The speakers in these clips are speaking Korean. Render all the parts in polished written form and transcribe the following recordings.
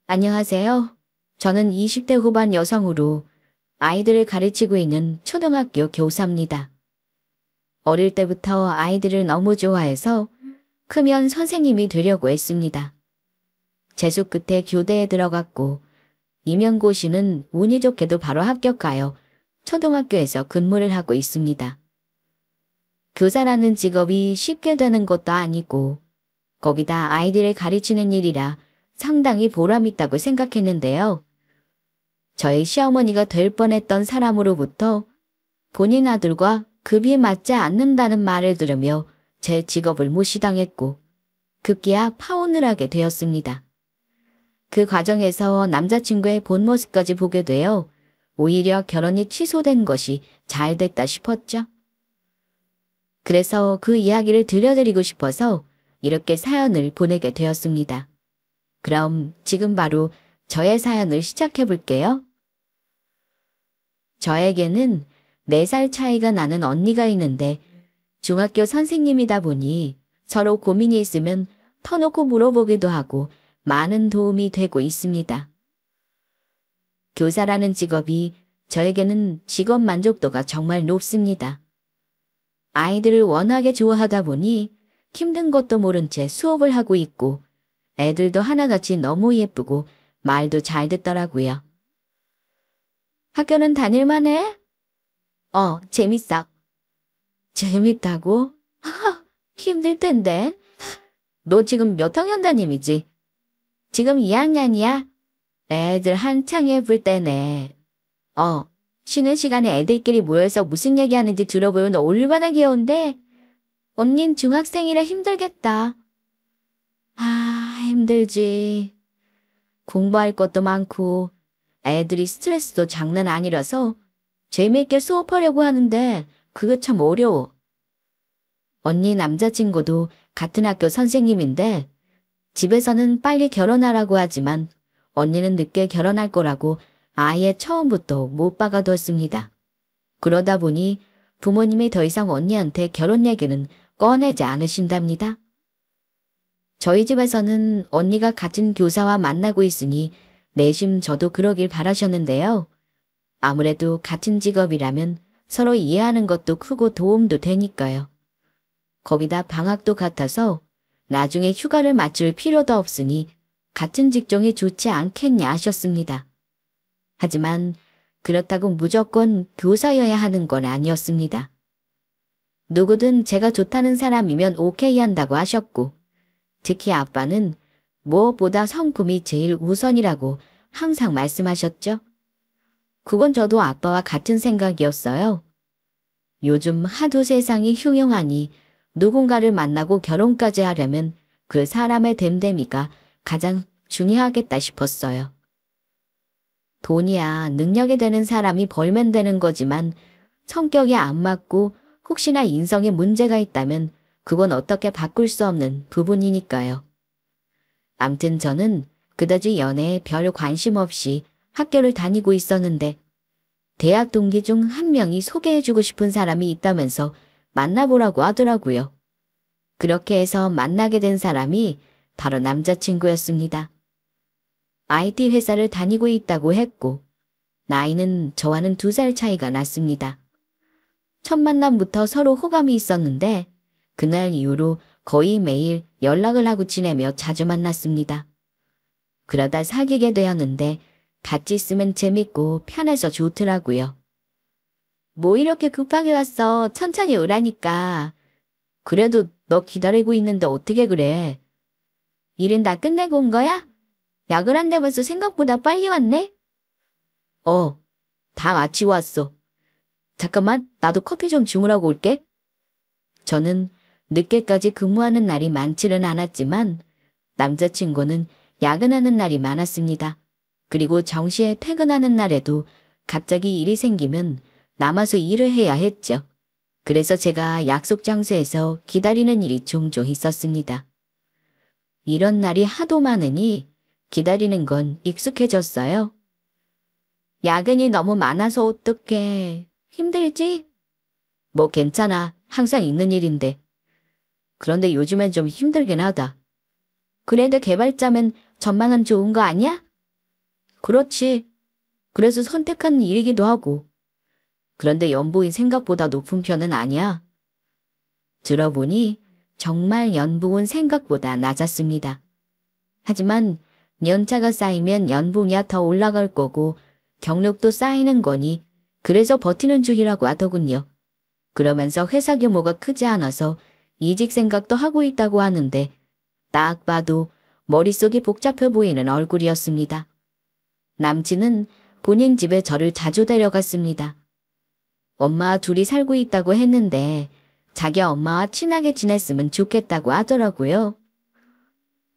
안녕하세요. 저는 20대 후반 여성으로 아이들을 가르치고 있는 초등학교 교사입니다. 어릴 때부터 아이들을 너무 좋아해서 크면 선생님이 되려고 했습니다. 재수 끝에 교대에 들어갔고 임용고시는 운이 좋게도 바로 합격하여 초등학교에서 근무를 하고 있습니다. 교사라는 직업이 쉽게 되는 것도 아니고 거기다 아이들을 가르치는 일이라 상당히 보람있다고 생각했는데요. 저희 시어머니가 될 뻔했던 사람으로부터 본인 아들과 급이 맞지 않는다는 말을 들으며 제 직업을 무시당했고 급기야 파혼을 하게 되었습니다. 그 과정에서 남자친구의 본 모습까지 보게 되어 오히려 결혼이 취소된 것이 잘 됐다 싶었죠. 그래서 그 이야기를 들려드리고 싶어서 이렇게 사연을 보내게 되었습니다. 그럼 지금 바로 저의 사연을 시작해 볼게요. 저에게는 4살 차이가 나는 언니가 있는데 중학교 선생님이다 보니 서로 고민이 있으면 터놓고 물어보기도 하고 많은 도움이 되고 있습니다. 교사라는 직업이 저에게는 직업 만족도가 정말 높습니다. 아이들을 워낙에 좋아하다 보니 힘든 것도 모른 채 수업을 하고 있고 애들도 하나같이 너무 예쁘고 말도 잘 듣더라고요. 학교는 다닐만해? 재밌어. 재밌다고? 힘들 텐데. 너 지금 몇 학년 담임이지? 지금 2학년이야? 애들 한창 예쁠 때네. 쉬는 시간에 애들끼리 모여서 무슨 얘기하는지 들어보면 얼마나 귀여운데? 언닌 중학생이라 힘들겠다. 힘들지. 공부할 것도 많고 애들이 스트레스도 장난 아니라서 재미있게 수업하려고 하는데 그게 참 어려워. 언니 남자친구도 같은 학교 선생님인데 집에서는 빨리 결혼하라고 하지만 언니는 늦게 결혼할 거라고 아예 처음부터 못 박아뒀습니다. 그러다 보니 부모님이 더 이상 언니한테 결혼 얘기는 꺼내지 않으신답니다. 저희 집에서는 언니가 같은 교사와 만나고 있으니 내심 저도 그러길 바라셨는데요. 아무래도 같은 직업이라면 서로 이해하는 것도 크고 도움도 되니까요. 거기다 방학도 같아서 나중에 휴가를 맞출 필요도 없으니 같은 직종이 좋지 않겠냐 하셨습니다. 하지만 그렇다고 무조건 교사여야 하는 건 아니었습니다. 누구든 제가 좋다는 사람이면 오케이 한다고 하셨고 특히 아빠는 무엇보다 성품이 제일 우선이라고 항상 말씀하셨죠. 그건 저도 아빠와 같은 생각이었어요. 요즘 하도 세상이 흉흉하니 누군가를 만나고 결혼까지 하려면 그 사람의 됨됨이가 가장 중요하겠다 싶었어요. 돈이야 능력이 되는 사람이 벌면 되는 거지만 성격이 안 맞고 혹시나 인성에 문제가 있다면 그건 어떻게 바꿀 수 없는 부분이니까요. 암튼 저는 그다지 연애에 별 관심 없이 학교를 다니고 있었는데 대학 동기 중 한 명이 소개해주고 싶은 사람이 있다면서 만나보라고 하더라고요. 그렇게 해서 만나게 된 사람이 바로 남자친구였습니다. IT 회사를 다니고 있다고 했고 나이는 저와는 2살 차이가 났습니다. 첫 만남부터 서로 호감이 있었는데 그날 이후로 거의 매일 연락을 하고 지내며 자주 만났습니다. 그러다 사귀게 되었는데 같이 있으면 재밌고 편해서 좋더라고요. 뭐 이렇게 급하게 왔어. 천천히 오라니까. 그래도 너 기다리고 있는데 어떻게 그래? 일은 다 끝내고 온 거야? 약을 안 내면서 생각보다 빨리 왔네? 다 마치고 왔어. 잠깐만, 나도 커피 좀 주문하고 올게. 저는 늦게까지 근무하는 날이 많지는 않았지만 남자친구는 야근하는 날이 많았습니다. 그리고 정시에 퇴근하는 날에도 갑자기 일이 생기면 남아서 일을 해야 했죠. 그래서 제가 약속 장소에서 기다리는 일이 종종 있었습니다. 이런 날이 하도 많으니 기다리는 건 익숙해졌어요. 야근이 너무 많아서 어떡해. 힘들지? 뭐 괜찮아. 항상 있는 일인데. 그런데 요즘엔 좀 힘들긴 하다. 그래도 개발자면 전망은 좋은 거 아니야? 그렇지. 그래서 선택한 일이기도 하고. 그런데 연봉이 생각보다 높은 편은 아니야. 들어보니 정말 연봉은 생각보다 낮았습니다. 하지만 연차가 쌓이면 연봉이 더 올라갈 거고 경력도 쌓이는 거니 그래서 버티는 중이라고 하더군요. 그러면서 회사 규모가 크지 않아서 이직 생각도 하고 있다고 하는데 딱 봐도 머릿속이 복잡해 보이는 얼굴이었습니다. 남친은 본인 집에 저를 자주 데려갔습니다. 엄마 둘이 살고 있다고 했는데 자기 엄마와 친하게 지냈으면 좋겠다고 하더라고요.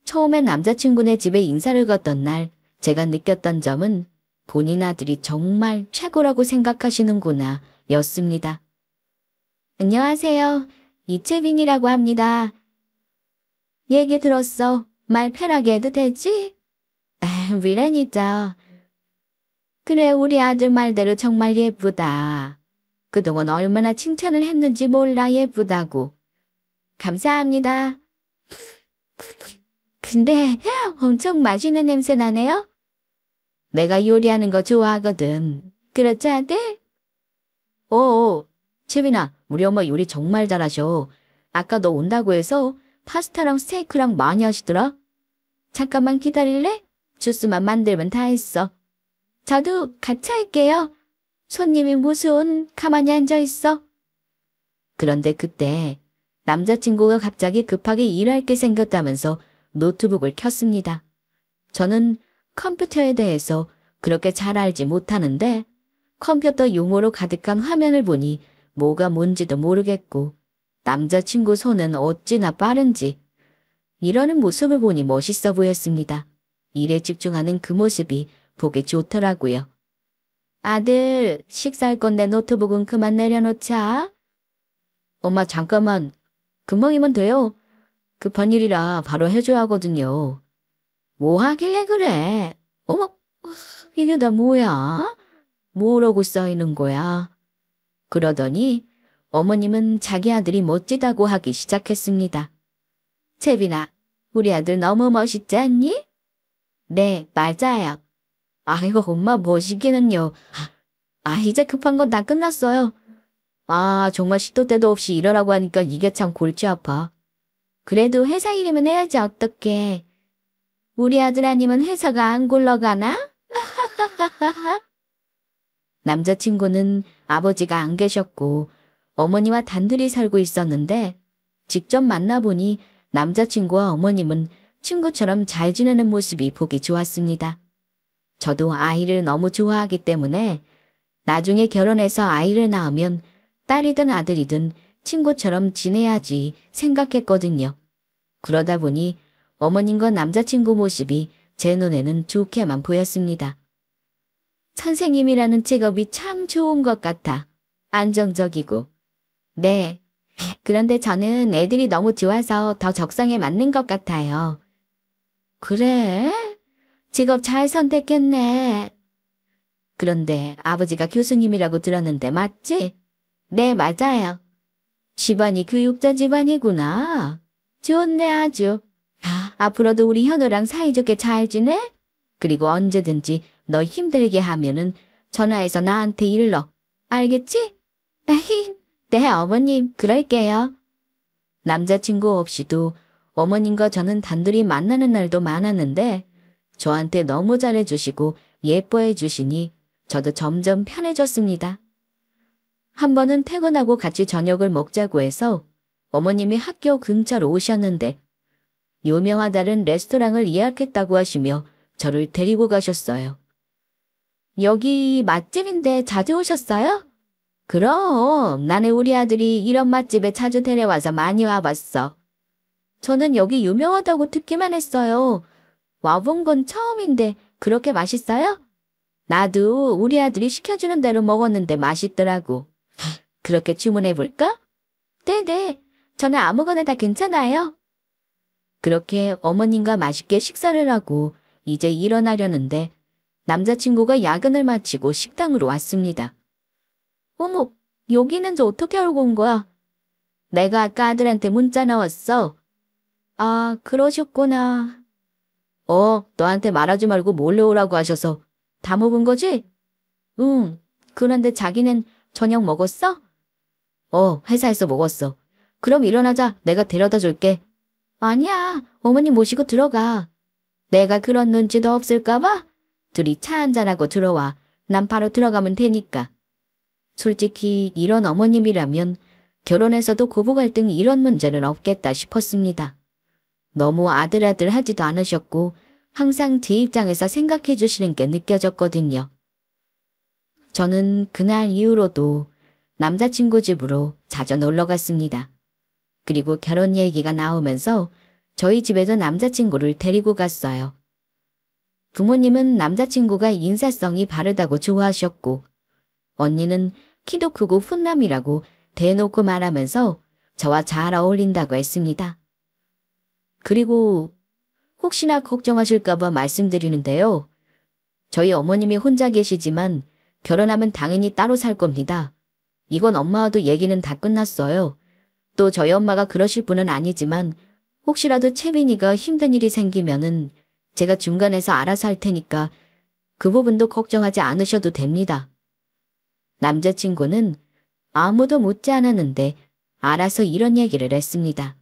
처음에 남자친구네 집에 인사를 갔던 날 제가 느꼈던 점은 본인 아들이 정말 최고라고 생각하시는구나 였습니다. 안녕하세요. 이채빈이라고 합니다. 얘기 들었어. 말 편하게 해도 되지? 미련이죠. 그래, 우리 아들 말대로 정말 예쁘다. 그동안 얼마나 칭찬을 했는지 몰라 예쁘다고. 감사합니다. 근데 엄청 맛있는 냄새 나네요? 내가 요리하는 거 좋아하거든. 그렇지 아들? 오, 채빈아, 우리 엄마 요리 정말 잘하셔. 아까 너 온다고 해서 파스타랑 스테이크랑 많이 하시더라? 잠깐만 기다릴래? 주스만 만들면 다 했어. 저도 같이 할게요. 손님이 무슨 가만히 앉아있어. 그런데 그때 남자친구가 갑자기 급하게 일할 게 생겼다면서 노트북을 켰습니다. 저는 컴퓨터에 대해서 그렇게 잘 알지 못하는데 컴퓨터 용어로 가득한 화면을 보니 뭐가 뭔지도 모르겠고 남자친구 손은 어찌나 빠른지 이러는 모습을 보니 멋있어 보였습니다. 일에 집중하는 그 모습이 보기 좋더라고요. 아들, 식사할 건데 노트북은 그만 내려놓자. 엄마 잠깐만. 금방이면 돼요. 급한 일이라 바로 해줘야 하거든요. 뭐 하길래 그래? 어머, 이게 다 뭐야? 뭐라고 써있는 거야? 그러더니 어머님은 자기 아들이 멋지다고 하기 시작했습니다. 채빈아, 우리 아들 너무 멋있지 않니? 네, 맞아요. 아이고, 엄마 멋있기는요. 이제 급한 건 다 끝났어요. 정말 시도 때도 없이 일하라고 하니까 이게 참 골치 아파. 그래도 회사 일이면 해야지 어떡해. 우리 아들 아니면 회사가 안 굴러가나? 남자친구는 아버지가 안 계셨고 어머니와 단둘이 살고 있었는데 직접 만나보니 남자친구와 어머님은 친구처럼 잘 지내는 모습이 보기 좋았습니다. 저도 아이를 너무 좋아하기 때문에 나중에 결혼해서 아이를 낳으면 딸이든 아들이든 친구처럼 지내야지 생각했거든요. 그러다 보니 어머님과 남자친구 모습이 제 눈에는 좋게만 보였습니다. 선생님이라는 직업이 참 좋은 것 같아. 안정적이고. 네. 그런데 저는 애들이 너무 좋아서 더 적성에 맞는 것 같아요. 그래? 직업 잘 선택했네. 그런데 아버지가 교수님이라고 들었는데 맞지? 네, 맞아요. 집안이 교육자 집안이구나. 좋네 아주. 앞으로도 우리 현우랑 사이좋게 잘 지내? 그리고 언제든지 너 힘들게 하면은 전화해서 나한테 일러. 알겠지? 네, 어머님, 그럴게요. 남자친구 없이도 어머님과 저는 단둘이 만나는 날도 많았는데 저한테 너무 잘해주시고 예뻐해 주시니 저도 점점 편해졌습니다. 한 번은 퇴근하고 같이 저녁을 먹자고 해서 어머님이 학교 근처로 오셨는데 유명하다는 레스토랑을 예약했다고 하시며 저를 데리고 가셨어요. 여기 맛집인데 자주 오셨어요? 그럼 나는 우리 아들이 이런 맛집에 자주 데려와서 많이 와봤어. 저는 여기 유명하다고 듣기만 했어요. 와본 건 처음인데 그렇게 맛있어요? 나도 우리 아들이 시켜주는 대로 먹었는데 맛있더라고. 그렇게 주문해볼까? 네네. 저는 아무거나 다 괜찮아요. 그렇게 어머님과 맛있게 식사를 하고 이제 일어나려는데 남자친구가 야근을 마치고 식당으로 왔습니다. 어머, 여기는 저 어떻게 알고 온 거야? 내가 아까 아들한테 문자 넣었어. 그러셨구나. 너한테 말하지 말고 몰래 오라고 하셔서 다 먹은 거지? 응. 그런데 자기는 저녁 먹었어? 회사에서 먹었어. 그럼 일어나자. 내가 데려다 줄게. 아니야. 어머니 모시고 들어가. 내가 그런 눈치도 없을까봐? 둘이 차 한잔하고 들어와. 난 바로 들어가면 되니까. 솔직히 이런 어머님이라면 결혼해서도 고부 갈등 이런 문제는 없겠다 싶었습니다. 너무 아들아들 하지도 않으셨고 항상 제 입장에서 생각해 주시는 게 느껴졌거든요. 저는 그날 이후로도 남자친구 집으로 자주 놀러 갔습니다. 그리고 결혼 얘기가 나오면서 저희 집에도 남자친구를 데리고 갔어요. 부모님은 남자친구가 인사성이 바르다고 좋아하셨고 언니는 키도 크고 훈남이라고 대놓고 말하면서 저와 잘 어울린다고 했습니다. 그리고 혹시나 걱정하실까봐 말씀드리는데요. 저희 어머님이 혼자 계시지만 결혼하면 당연히 따로 살 겁니다. 이건 엄마와도 얘기는 다 끝났어요. 또 저희 엄마가 그러실 분은 아니지만 혹시라도 채빈이가 힘든 일이 생기면은 제가 중간에서 알아서 할 테니까 그 부분도 걱정하지 않으셔도 됩니다. 남자친구는 아무도 묻지 않았는데 알아서 이런 얘기를 했습니다.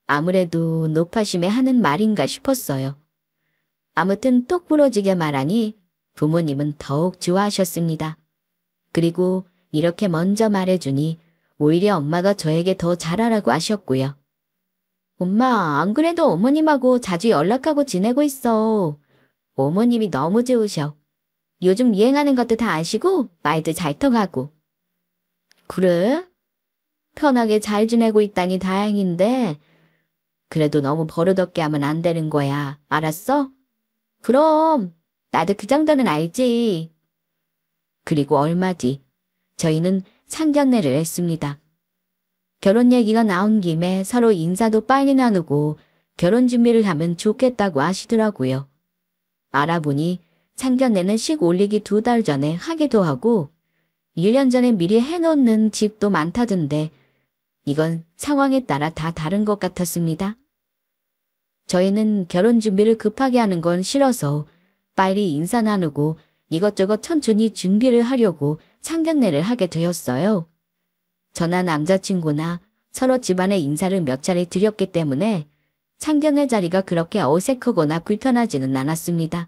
아무래도 노파심에 하는 말인가 싶었어요. 아무튼 똑 부러지게 말하니 부모님은 더욱 좋아하셨습니다. 그리고 이렇게 먼저 말해주니 오히려 엄마가 저에게 더 잘하라고 하셨고요. 엄마, 안 그래도 어머님하고 자주 연락하고 지내고 있어. 어머님이 너무 좋으셔. 요즘 유행하는 것도 다 아시고 말도 잘 통하고. 그래? 편하게 잘 지내고 있다니 다행인데 그래도 너무 버릇없게 하면 안 되는 거야. 알았어? 그럼 나도 그 정도는 알지. 그리고 얼마 뒤 저희는 상견례를 했습니다. 결혼 얘기가 나온 김에 서로 인사도 빨리 나누고 결혼 준비를 하면 좋겠다고 하시더라고요. 알아보니 상견례는 식 올리기 2달 전에 하기도 하고 1년 전에 미리 해놓는 집도 많다던데 이건 상황에 따라 다 다른 것 같았습니다. 저희는 결혼 준비를 급하게 하는 건 싫어서 빨리 인사 나누고 이것저것 천천히 준비를 하려고 상견례를 하게 되었어요. 저나 남자친구나 서로 집안에 인사를 몇 차례 드렸기 때문에 상견례 자리가 그렇게 어색하거나 불편하지는 않았습니다.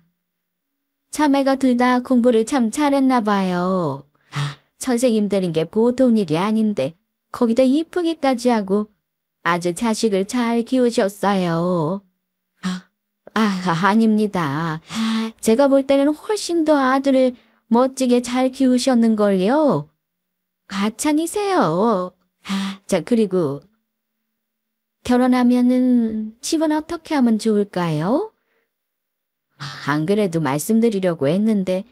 자매가 둘 다 공부를 참 잘했나 봐요. 선생님 되는 게 보통 일이 아닌데 거기다 이쁘기까지 하고 아주 자식을 잘 키우셨어요. 아닙니다. 제가 볼 때는 훨씬 더 아들을 멋지게 잘 키우셨는걸요. 가찬이세요. 그리고 결혼하면은 집은 어떻게 하면 좋을까요? 안 그래도 말씀드리려고 했는데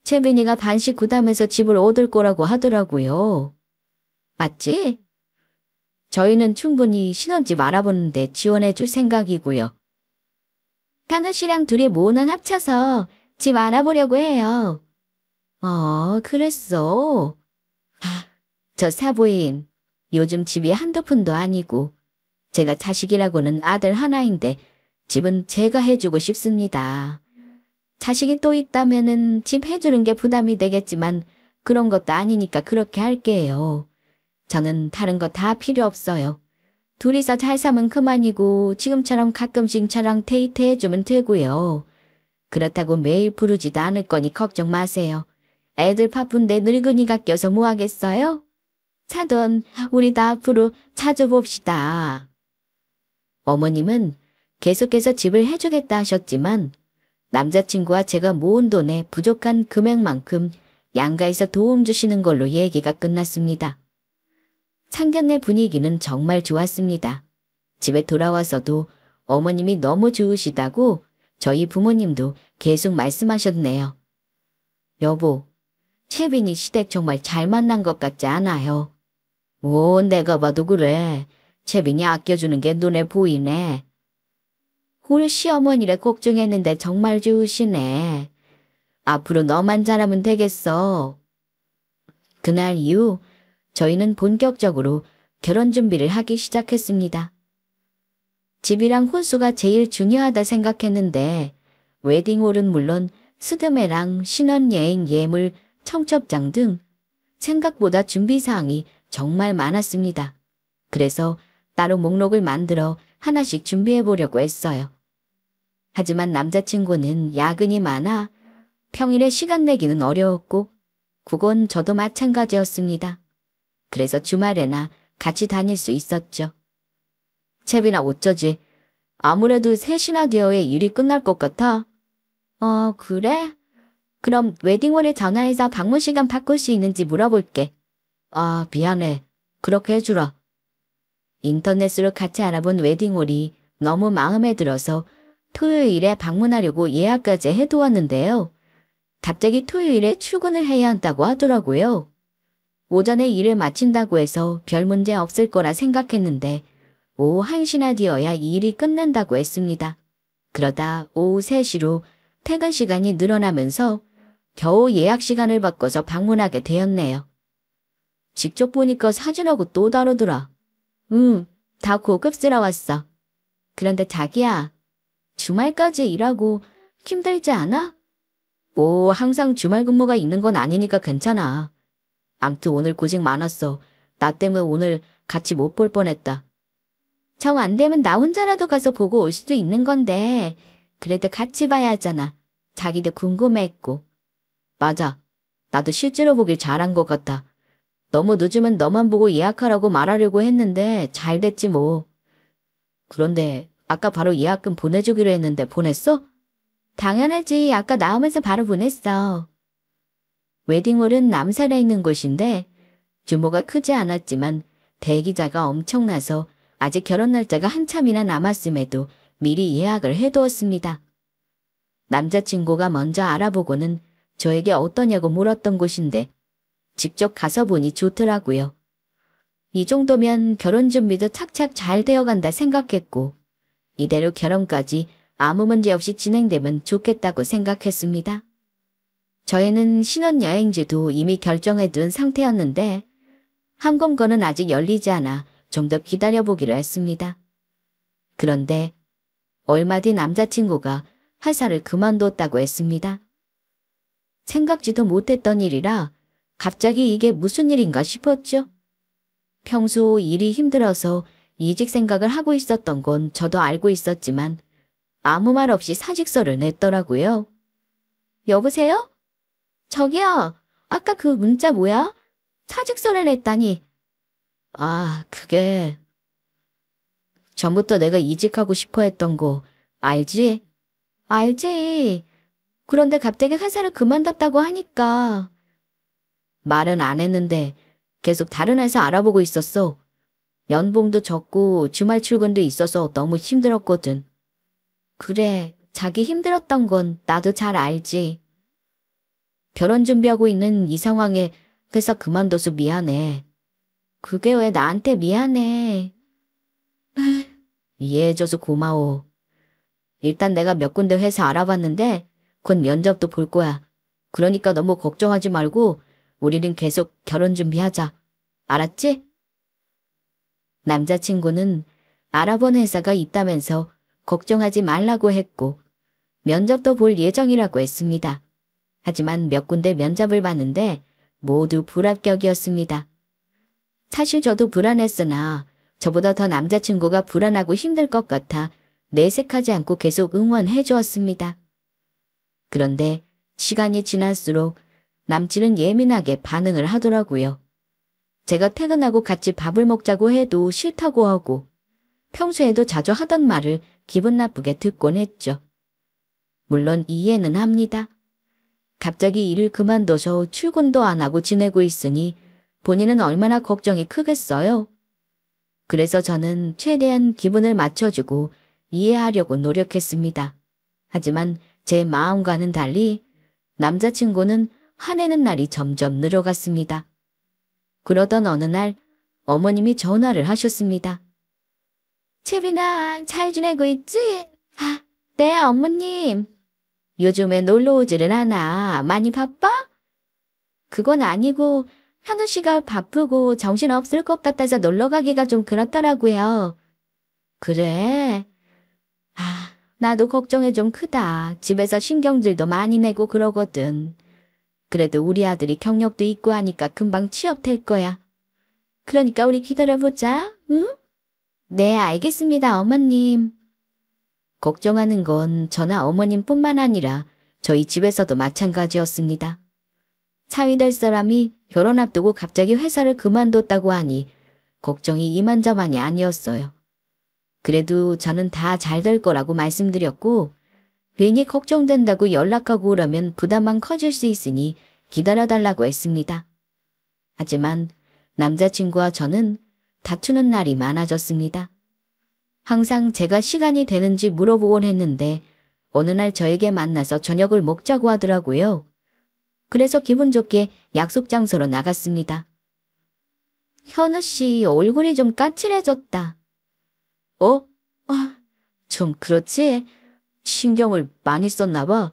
채빈이가 반씩 구담해서 집을 얻을 거라고 하더라고요. 맞지? 저희는 충분히 신혼집 알아보는데 지원해 줄 생각이고요. 하늘 씨랑 둘이 모는 합쳐서 집 알아보려고 해요. 그랬어. 저 사부인, 요즘 집이 한두 푼도 아니고 제가 자식이라고는 아들 하나인데 집은 제가 해주고 싶습니다. 자식이 또 있다면은 집 해주는 게 부담이 되겠지만 그런 것도 아니니까 그렇게 할게요. 저는 다른 거 다 필요 없어요. 둘이서 잘 사면 그만이고 지금처럼 가끔씩 저랑 데이트해주면 되고요. 그렇다고 매일 부르지도 않을 거니 걱정 마세요. 애들 바쁜데 늙은이가 껴서 뭐 하겠어요? 사돈, 우리 다 앞으로 자주 봅시다. 어머님은 계속해서 집을 해주겠다 하셨지만 남자친구와 제가 모은 돈의 부족한 금액만큼 양가에서 도움 주시는 걸로 얘기가 끝났습니다. 상견례 분위기는 정말 좋았습니다. 집에 돌아와서도 어머님이 너무 좋으시다고 저희 부모님도 계속 말씀하셨네요. 여보, 채빈이 시댁 정말 잘 만난 것 같지 않아요? 내가 봐도 그래. 채빈이 아껴주는 게 눈에 보이네. 우리 시어머니를 걱정했는데 정말 좋으시네. 앞으로 너만 잘하면 되겠어. 그날 이후 저희는 본격적으로 결혼 준비를 하기 시작했습니다. 집이랑 혼수가 제일 중요하다 생각했는데 웨딩홀은 물론 스드메랑 신혼여행 예물, 청첩장 등 생각보다 준비사항이 정말 많았습니다. 그래서 따로 목록을 만들어 하나씩 준비해 보려고 했어요. 하지만 남자친구는 야근이 많아 평일에 시간 내기는 어려웠고 그건 저도 마찬가지였습니다. 그래서 주말에나 같이 다닐 수 있었죠. 채빈아 어쩌지? 아무래도 3시나 되어야 일이 끝날 것 같아. 그래? 그럼 웨딩홀에 전화해서 방문 시간 바꿀 수 있는지 물어볼게. 아, 미안해. 그렇게 해주라. 인터넷으로 같이 알아본 웨딩홀이 너무 마음에 들어서 토요일에 방문하려고 예약까지 해두었는데요. 갑자기 토요일에 출근을 해야 한다고 하더라고요. 오전에 일을 마친다고 해서 별 문제 없을 거라 생각했는데 오후 1시나 되어야 일이 끝난다고 했습니다. 그러다 오후 3시로 퇴근 시간이 늘어나면서 겨우 예약 시간을 바꿔서 방문하게 되었네요. 직접 보니까 사진하고 또 다르더라. 다 고급스러웠어. 그런데 자기야, 주말까지 일하고 힘들지 않아? 뭐 항상 주말 근무가 있는 건 아니니까 괜찮아. 암튼 오늘 고생 많았어. 나 때문에 오늘 같이 못 볼 뻔했다. 정 안 되면 나 혼자라도 가서 보고 올 수도 있는 건데 그래도 같이 봐야 하잖아. 자기도 궁금해했고. 맞아. 나도 실제로 보길 잘한 것 같아. 너무 늦으면 너만 보고 예약하라고 말하려고 했는데 잘 됐지 뭐. 그런데 아까 바로 예약금 보내주기로 했는데 보냈어? 당연하지. 아까 나오면서 바로 보냈어. 웨딩홀은 남산에 있는 곳인데 규모가 크지 않았지만 대기자가 엄청나서 아직 결혼 날짜가 한참이나 남았음에도 미리 예약을 해두었습니다. 남자친구가 먼저 알아보고는 저에게 어떠냐고 물었던 곳인데 직접 가서 보니 좋더라고요. 이 정도면 결혼 준비도 착착 잘 되어간다 생각했고 이대로 결혼까지 아무 문제 없이 진행되면 좋겠다고 생각했습니다. 저희는 신혼여행지도 이미 결정해둔 상태였는데 항공권은 아직 열리지 않아 좀 더 기다려보기로 했습니다. 그런데 얼마 뒤 남자친구가 회사를 그만뒀다고 했습니다. 생각지도 못했던 일이라 갑자기 이게 무슨 일인가 싶었죠. 평소 일이 힘들어서 이직 생각을 하고 있었던 건 저도 알고 있었지만 아무 말 없이 사직서를 냈더라고요. 여보세요? 저기요, 아까 그 문자 뭐야? 사직서를 냈다니. 아, 그게 전부터 내가 이직하고 싶어 했던 거 알지? 알지. 그런데 갑자기 회사를 그만뒀다고 하니까. 말은 안 했는데 계속 다른 회사 알아보고 있었어. 연봉도 적고 주말 출근도 있어서 너무 힘들었거든. 그래, 자기 힘들었던 건 나도 잘 알지. 결혼 준비하고 있는 이 상황에 회사 그만둬서 미안해. 그게 왜 나한테 미안해. 이해해줘서 고마워. 일단 내가 몇 군데 회사 알아봤는데 곧 면접도 볼 거야. 그러니까 너무 걱정하지 말고 우리는 계속 결혼 준비하자. 알았지? 남자친구는 알아본 회사가 있다면서 걱정하지 말라고 했고 면접도 볼 예정이라고 했습니다. 하지만 몇 군데 면접을 봤는데 모두 불합격이었습니다. 사실 저도 불안했으나 저보다 더 남자친구가 불안하고 힘들 것 같아 내색하지 않고 계속 응원해 주었습니다. 그런데 시간이 지날수록 남친은 예민하게 반응을 하더라고요. 제가 퇴근하고 같이 밥을 먹자고 해도 싫다고 하고 평소에도 자주 하던 말을 기분 나쁘게 듣곤 했죠. 물론 이해는 합니다. 갑자기 일을 그만둬서 출근도 안 하고 지내고 있으니 본인은 얼마나 걱정이 크겠어요. 그래서 저는 최대한 기분을 맞춰주고 이해하려고 노력했습니다. 하지만 제 마음과는 달리 남자친구는 화내는 날이 점점 늘어갔습니다. 그러던 어느 날 어머님이 전화를 하셨습니다. 채빈아, 잘 지내고 있지? 아, 네, 어머님. 요즘에 놀러 오지를 않아. 많이 바빠? 그건 아니고 현우 씨가 바쁘고 정신없을 것 같아서 놀러 가기가 좀 그렇더라고요. 그래? 아, 나도 걱정이 좀 크다. 집에서 신경질도 많이 내고 그러거든. 그래도 우리 아들이 경력도 있고 하니까 금방 취업될 거야. 그러니까 우리 기다려보자, 응? 네, 알겠습니다, 어머님. 걱정하는 건 저나 어머님뿐만 아니라 저희 집에서도 마찬가지였습니다. 사위 될 사람이 결혼 앞두고 갑자기 회사를 그만뒀다고 하니 걱정이 이만저만이 아니었어요. 그래도 저는 다 잘 될 거라고 말씀드렸고 괜히 걱정된다고 연락하고 오라면 부담만 커질 수 있으니 기다려달라고 했습니다. 하지만 남자친구와 저는 다투는 날이 많아졌습니다. 항상 제가 시간이 되는지 물어보곤 했는데 어느 날 저에게 만나서 저녁을 먹자고 하더라고요. 그래서 기분 좋게 약속 장소로 나갔습니다. 현우 씨 얼굴이 좀 까칠해졌다. 어? 좀 그렇지? 신경을 많이 썼나 봐.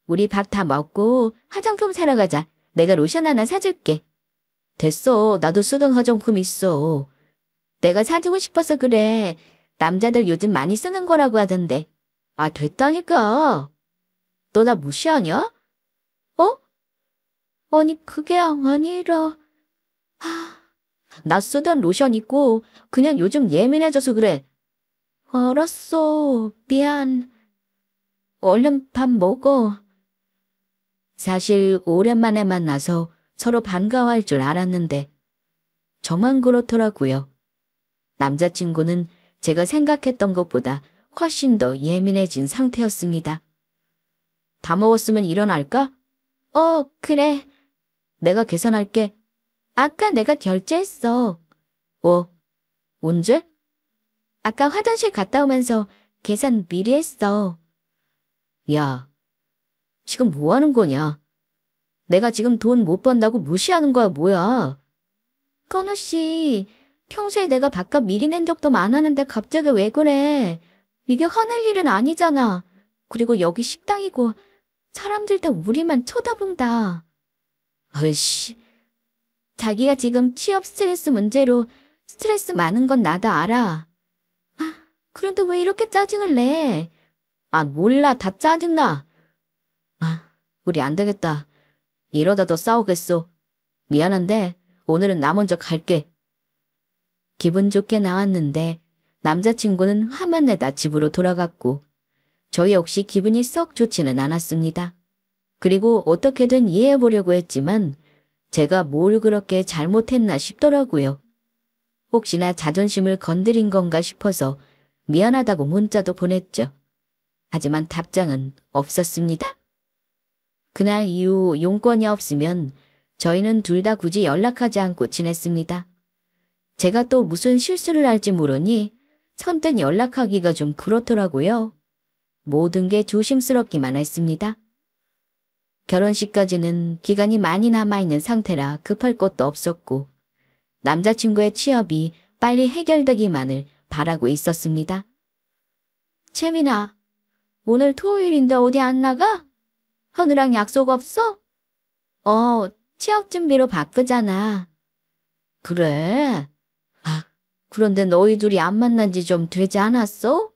우리 밥 다 먹고 화장품 사러 가자. 내가 로션 하나 사줄게. 됐어. 나도 쓰던 화장품 있어. 내가 사주고 싶어서 그래. 남자들 요즘 많이 쓰는 거라고 하던데. 아, 됐다니까. 너 나 무시하냐? 어? 아니, 그게 아니라. 나 쓰던 로션 있고 그냥 요즘 예민해져서 그래. 알았어. 미안. 얼른 밥 먹어. 사실 오랜만에 만나서 서로 반가워할 줄 알았는데 저만 그렇더라고요. 남자친구는 제가 생각했던 것보다 훨씬 더 예민해진 상태였습니다. 다 먹었으면 일어날까? 그래. 내가 계산할게. 아까 내가 결제했어. 언제? 아까 화장실 갔다 오면서 계산 미리 했어. 야, 지금 뭐 하는 거냐? 내가 지금 돈 못 번다고 무시하는 거야, 뭐야? 건우 씨, 평소에 내가 밥값 미리 낸 적도 많았는데 갑자기 왜 그래? 이게 화낼 일은 아니잖아. 그리고 여기 식당이고 사람들 다 우리만 쳐다본다. 으이씨. 자기가 지금 취업 스트레스 문제로 스트레스 많은 건 나도 알아. 그런데 왜 이렇게 짜증을 내? 몰라. 다 짜증나. 우리 안 되겠다. 이러다 더 싸우겠어. 미안한데 오늘은 나 먼저 갈게. 기분 좋게 나왔는데 남자친구는 화만 내다 집으로 돌아갔고 저 역시 기분이 썩 좋지는 않았습니다. 그리고 어떻게든 이해해보려고 했지만 제가 뭘 그렇게 잘못했나 싶더라고요. 혹시나 자존심을 건드린 건가 싶어서 미안하다고 문자도 보냈죠. 하지만 답장은 없었습니다. 그날 이후 용건이 없으면 저희는 둘 다 굳이 연락하지 않고 지냈습니다. 제가 또 무슨 실수를 할지 모르니 선뜻 연락하기가 좀 그렇더라고요. 모든 게 조심스럽기만 했습니다. 결혼식까지는 기간이 많이 남아있는 상태라 급할 것도 없었고 남자친구의 취업이 빨리 해결되기만을 바라고 있었습니다. 채민아, 오늘 토요일인데 어디 안 나가? 현우랑 약속 없어? 취업 준비로 바쁘잖아. 그래? 그런데 너희 둘이 안 만난 지 좀 되지 않았어?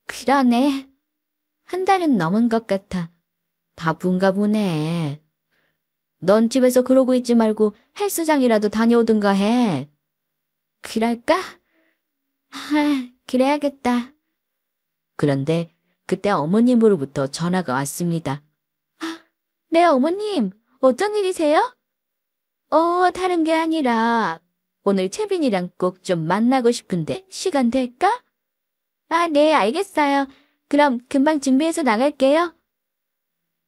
그러네. 한 달은 넘은 것 같아. 바쁜가 보네. 넌 집에서 그러고 있지 말고 헬스장이라도 다녀오든가 해. 그럴까? 그래야겠다. 그런데 그때 어머님으로부터 전화가 왔습니다. 네, 어머님. 어쩐 일이세요? 다른 게 아니라 오늘 채빈이랑 꼭 좀 만나고 싶은데 시간 될까? 네, 알겠어요. 그럼 금방 준비해서 나갈게요.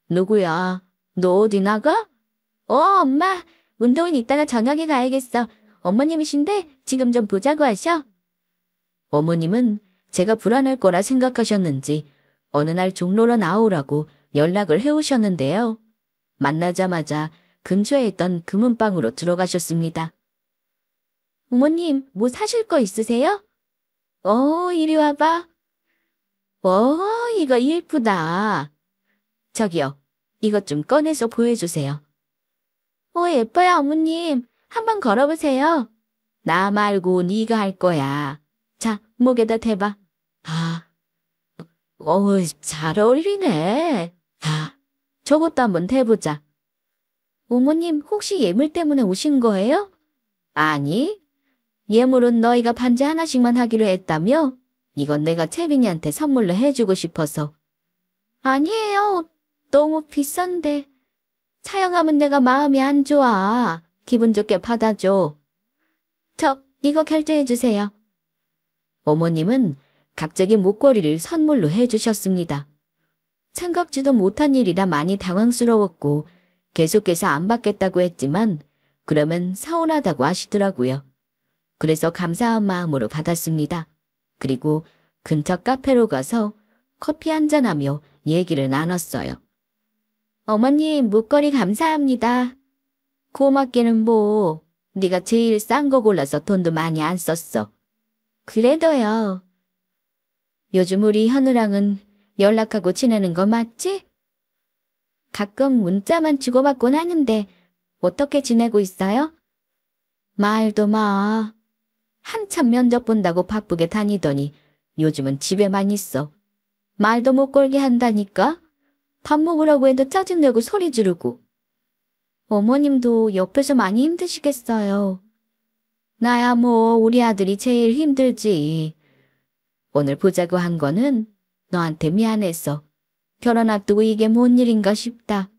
누구야? 너 어디 나가? 엄마. 운동은 이따가 저녁에 가야겠어. 어머님이신데 지금 좀 보자고 하셔. 어머님은 제가 불안할 거라 생각하셨는지 어느 날 종로로 나오라고 연락을 해오셨는데요. 만나자마자 근처에 있던 금은방으로 들어가셨습니다. 어머님, 뭐 사실 거 있으세요? 이리 와봐. 이거 예쁘다. 저기요, 이것 좀 꺼내서 보여주세요. 예뻐요, 어머님. 한번 걸어보세요. 나 말고 네가 할 거야. 자, 목에다 대봐. 어우, 잘 어울리네. 아, 저것도 한번 해보자. 어머님, 혹시 예물 때문에 오신 거예요? 아니, 예물은 너희가 반지 하나씩만 하기로 했다며? 이건 내가 채빈이한테 선물로 해주고 싶어서. 아니에요. 너무 비싼데. 사용하면 내가 마음이 안 좋아. 기분 좋게 받아줘. 이거 결제해주세요. 어머님은 갑자기 목걸이를 선물로 해주셨습니다. 생각지도 못한 일이라 많이 당황스러웠고 계속해서 안 받겠다고 했지만 그러면 서운하다고 하시더라고요. 그래서 감사한 마음으로 받았습니다. 그리고 근처 카페로 가서 커피 한잔하며 얘기를 나눴어요. 어머님, 목걸이 감사합니다. 고맙기는 뭐, 네가 제일 싼 거 골라서 돈도 많이 안 썼어. 그래도요. 요즘 우리 현우랑은 연락하고 지내는 거 맞지? 가끔 문자만 주고받곤 하는데 어떻게 지내고 있어요? 말도 마. 한참 면접 본다고 바쁘게 다니더니 요즘은 집에만 있어. 말도 못 걸게 한다니까? 밥 먹으라고 해도 짜증내고 소리 지르고. 어머님도 옆에서 많이 힘드시겠어요. 나야 뭐 우리 아들이 제일 힘들지. 오늘 보자고 한 거는 너한테 미안해서 결혼 앞두고 이게 뭔 일인가 싶다.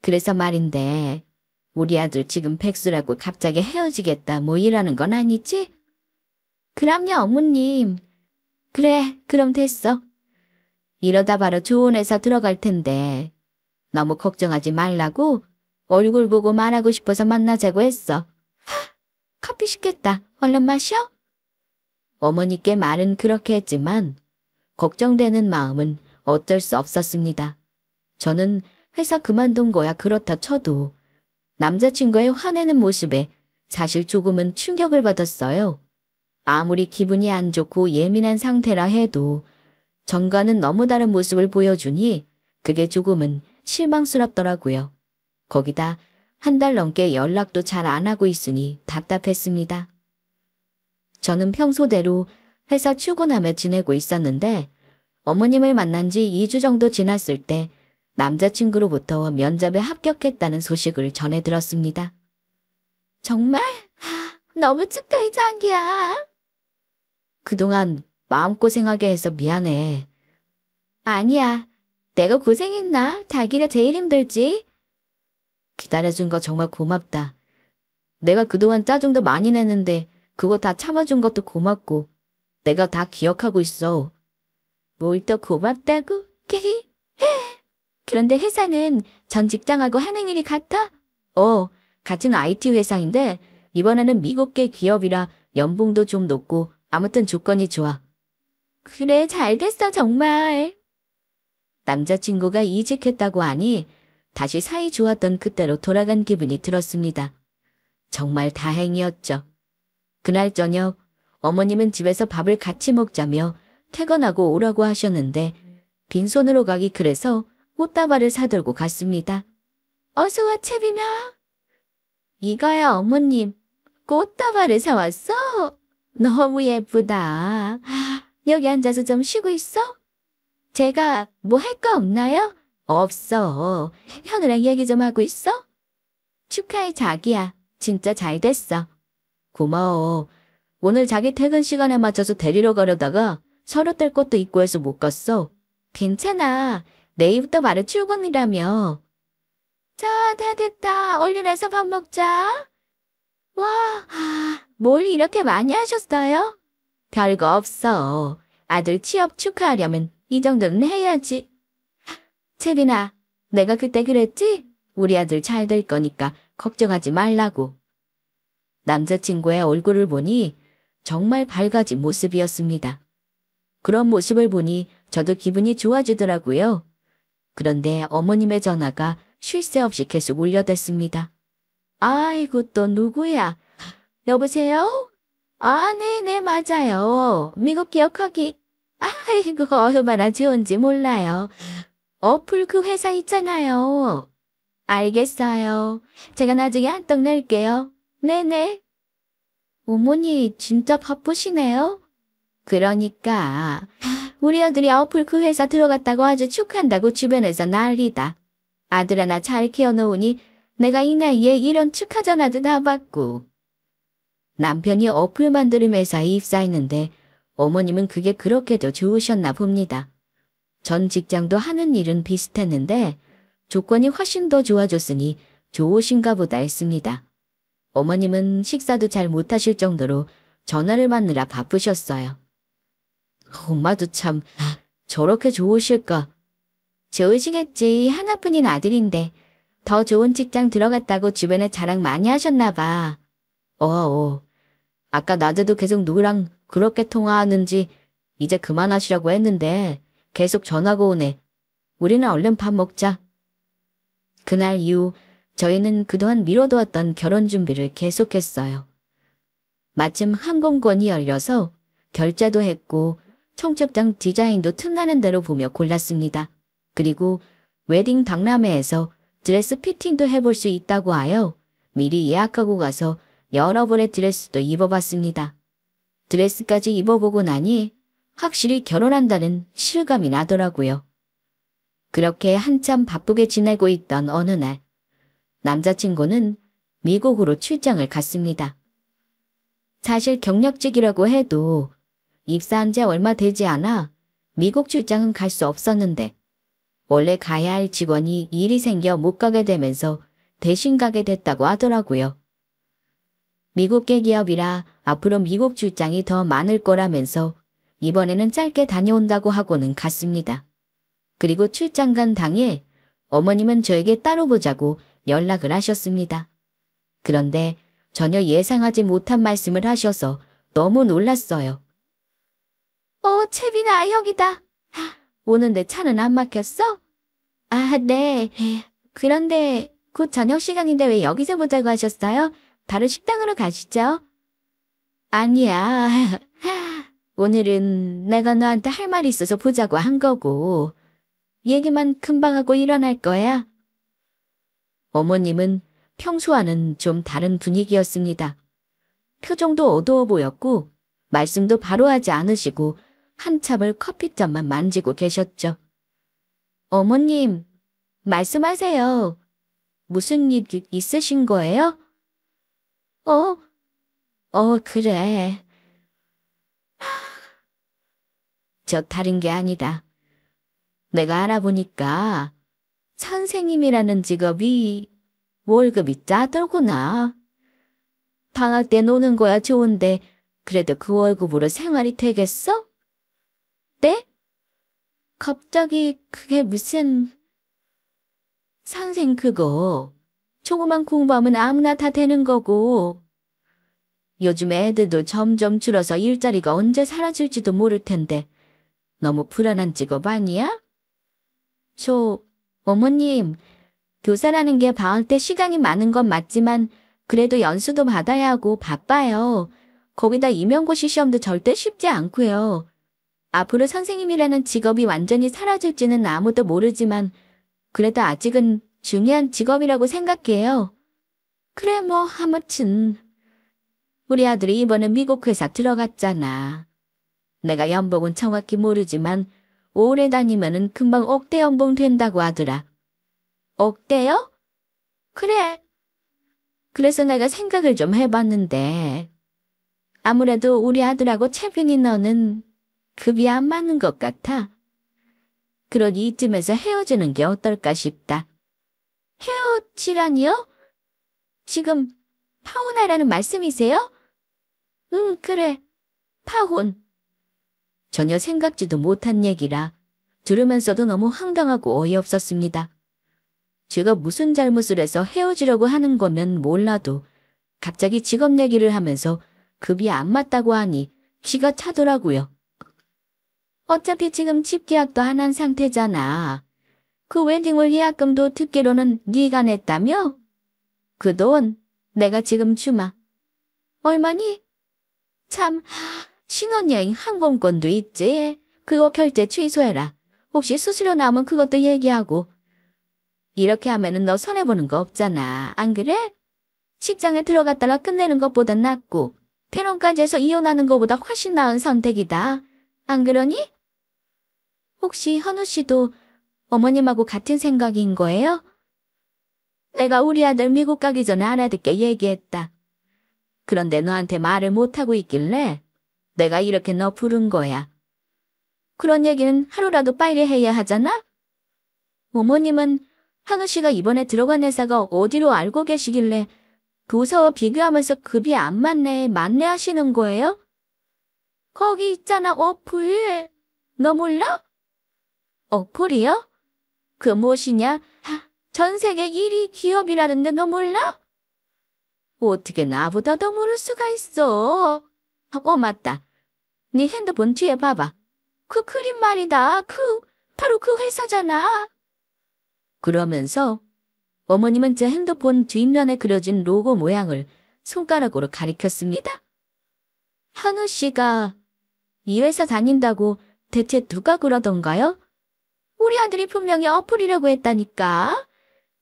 그래서 말인데 우리 아들 지금 백수라고 갑자기 헤어지겠다 뭐 이러는 건 아니지? 그럼요 어머님. 그래 그럼 됐어. 이러다 바로 좋은 회사 들어갈 텐데 너무 걱정하지 말라고 얼굴 보고 말하고 싶어서 만나자고 했어. 커피 시켰다. 얼른 마셔? 어머니께 말은 그렇게 했지만 걱정되는 마음은 어쩔 수 없었습니다. 저는 회사 그만둔 거야 그렇다 쳐도 남자친구의 화내는 모습에 사실 조금은 충격을 받았어요. 아무리 기분이 안 좋고 예민한 상태라 해도 전과는 너무 다른 모습을 보여주니 그게 조금은 실망스럽더라고요. 거기다 한 달 넘게 연락도 잘 안 하고 있으니 답답했습니다. 저는 평소대로 회사 출근하며 지내고 있었는데 어머님을 만난 지 2주 정도 지났을 때 남자친구로부터 면접에 합격했다는 소식을 전해 들었습니다. 정말? 너무 축하해 자기야. 그동안 마음고생하게 해서 미안해. 아니야. 내가 고생했나? 자기가 제일 힘들지? 기다려준 거 정말 고맙다. 내가 그동안 짜증도 많이 냈는데 그거 다 참아준 것도 고맙고 내가 다 기억하고 있어. 뭘 또 고맙다고? 그런데 회사는 전 직장하고 하는 일이 같아? 같은 IT 회사인데 이번에는 미국계 기업이라 연봉도 좀 높고 아무튼 조건이 좋아. 그래 잘 됐어 정말. 남자친구가 이직했다고 하니 다시 사이 좋았던 그때로 돌아간 기분이 들었습니다. 정말 다행이었죠. 그날 저녁 어머님은 집에서 밥을 같이 먹자며 퇴근하고 오라고 하셨는데 빈손으로 가기 그래서 꽃다발을 사들고 갔습니다. 어서와 채빈아. 이거야 어머님. 꽃다발을 사왔어? 너무 예쁘다. 여기 앉아서 좀 쉬고 있어? 제가 뭐 할 거 없나요? 없어. 현우랑 얘기 좀 하고 있어? 축하해 자기야. 진짜 잘 됐어. 고마워. 오늘 자기 퇴근 시간에 맞춰서 데리러 가려다가 서류 뗄 것도 있고 해서 못 갔어. 괜찮아. 내일부터 바로 출근이라며. 자, 다 됐다. 얼른 해서 밥 먹자. 와, 뭘 이렇게 많이 하셨어요? 별거 없어. 아들 취업 축하하려면 이 정도는 해야지. 채빈아, 내가 그때 그랬지? 우리 아들 잘 될 거니까 걱정하지 말라고. 남자친구의 얼굴을 보니 정말 밝아진 모습이었습니다. 그런 모습을 보니 저도 기분이 좋아지더라고요. 그런데 어머님의 전화가 쉴 새 없이 계속 울려댔습니다. 아이고 또 누구야? 여보세요? 네네 맞아요. 미국 기억하기. 아이고 얼마나 좋은지 몰라요. 어플 그 회사 있잖아요. 알겠어요. 제가 나중에 한턱 낼게요. 네네. 어머니 진짜 바쁘시네요. 그러니까 우리 아들이 어플 그 회사 들어갔다고 아주 축한다고 주변에서 난리다. 아들 하나 잘 키워놓으니 내가 이 나이에 이런 축하 전화도 다 받고. 남편이 어플 만드는 회사에 입사했는데 어머님은 그게 그렇게도 좋으셨나 봅니다. 전 직장도 하는 일은 비슷했는데 조건이 훨씬 더 좋아졌으니 좋으신가 보다 했습니다. 어머님은 식사도 잘 못하실 정도로 전화를 받느라 바쁘셨어요. 엄마도 참 저렇게 좋으실까? 좋으시겠지. 하나뿐인 아들인데 더 좋은 직장 들어갔다고 주변에 자랑 많이 하셨나 봐. 아까 낮에도 계속 누구랑 그렇게 통화하는지 이제 그만하시라고 했는데 계속 전화가 오네. 우리는 얼른 밥 먹자. 그날 이후 저희는 그동안 미뤄두었던 결혼 준비를 계속했어요. 마침 항공권이 열려서 결제도 했고 청첩장 디자인도 틈나는 대로 보며 골랐습니다. 그리고 웨딩 박람회에서 드레스 피팅도 해볼 수 있다고 하여 미리 예약하고 가서 여러 벌의 드레스도 입어봤습니다. 드레스까지 입어보고 나니 확실히 결혼한다는 실감이 나더라고요. 그렇게 한참 바쁘게 지내고 있던 어느 날 남자친구는 미국으로 출장을 갔습니다. 사실 경력직이라고 해도 입사한 지 얼마 되지 않아 미국 출장은 갈 수 없었는데 원래 가야 할 직원이 일이 생겨 못 가게 되면서 대신 가게 됐다고 하더라고요. 미국계 기업이라 앞으로 미국 출장이 더 많을 거라면서 이번에는 짧게 다녀온다고 하고는 갔습니다. 그리고 출장 간 당일 어머님은 저에게 따로 보자고 연락을 하셨습니다. 그런데 전혀 예상하지 못한 말씀을 하셔서 너무 놀랐어요. 채빈아, 여기다. 오는데 차는 안 막혔어? 네. 그런데 곧 저녁 시간인데 왜 여기서 보자고 하셨어요? 다른 식당으로 가시죠. 아니야. 오늘은 내가 너한테 할 말이 있어서 보자고 한 거고 얘기만 금방 하고 일어날 거야. 어머님은 평소와는 좀 다른 분위기였습니다. 표정도 어두워 보였고 말씀도 바로 하지 않으시고 한참을 커피잔만 만지고 계셨죠. 어머님, 말씀하세요. 무슨 일 있으신 거예요? 그래. 저 다른 게 아니다. 내가 알아보니까 선생님이라는 직업이 월급이 짜더구나. 방학 때 노는 거야 좋은데 그래도 그 월급으로 생활이 되겠어? 네? 갑자기 그게 무슨... 선생 그거 조금만 공부하면 아무나 다 되는 거고 요즘 애들도 점점 줄어서 일자리가 언제 사라질지도 모를 텐데 너무 불안한 직업 아니야? 어머님, 교사라는 게 방학 때 시간이 많은 건 맞지만 그래도 연수도 받아야 하고 바빠요. 거기다 임용고시 시험도 절대 쉽지 않고요. 앞으로 선생님이라는 직업이 완전히 사라질지는 아무도 모르지만 그래도 아직은 중요한 직업이라고 생각해요. 그래 아무튼 우리 아들이 이번에 미국 회사 들어갔잖아. 내가 연봉은 정확히 모르지만 오래 다니면은 금방 억대 연봉 된다고 하더라. 억대요? 그래. 그래서 내가 생각을 좀 해봤는데 아무래도 우리 아들하고 채빈이 너는 급이 안 맞는 것 같아. 그러니 이쯤에서 헤어지는 게 어떨까 싶다. 헤어지라니요? 지금 파혼하라는 말씀이세요? 응, 그래. 파혼. 전혀 생각지도 못한 얘기라 들으면서도 너무 황당하고 어이없었습니다. 제가 무슨 잘못을 해서 헤어지려고 하는 거면 몰라도 갑자기 직업 얘기를 하면서 급이 안 맞다고 하니 기가 차더라고요. 어차피 지금 집 계약도 안 한 상태잖아. 그 웨딩홀 예약금도 듣기로는 네가 냈다며? 그 돈 내가 지금 주마. 얼마니? 참, 신혼여행 항공권도 있지. 그거 결제 취소해라. 혹시 수수료 남은 그것도 얘기하고. 이렇게 하면은 너 손해보는 거 없잖아. 안 그래? 직장에 들어갔다가 끝내는 것보다 낫고 결혼까지 해서 이혼하는 것보다 훨씬 나은 선택이다. 안 그러니? 혹시 현우 씨도 어머님하고 같은 생각인 거예요? 내가 우리 아들 미국 가기 전에 알아듣게 얘기했다. 그런데 너한테 말을 못하고 있길래 내가 이렇게 너 부른 거야. 그런 얘기는 하루라도 빨리 해야 하잖아? 어머님은 현우 씨가 이번에 들어간 회사가 어디로 알고 계시길래 교사와 비교하면서 급이 안 맞네, 맞네 하시는 거예요? 거기 있잖아, 어플. 너 몰라? 어플이요? 그 무엇이냐? 전 세계 1위 기업이라는데 너 몰라? 어떻게 나보다 더 모를 수가 있어? 맞다. 네 핸드폰 뒤에 봐봐. 그 그림 말이다. 바로 그 회사잖아. 그러면서 어머님은 제 핸드폰 뒷면에 그려진 로고 모양을 손가락으로 가리켰습니다. 현우 씨가 이 회사 다닌다고 대체 누가 그러던가요? 우리 아들이 분명히 어플이라고 했다니까.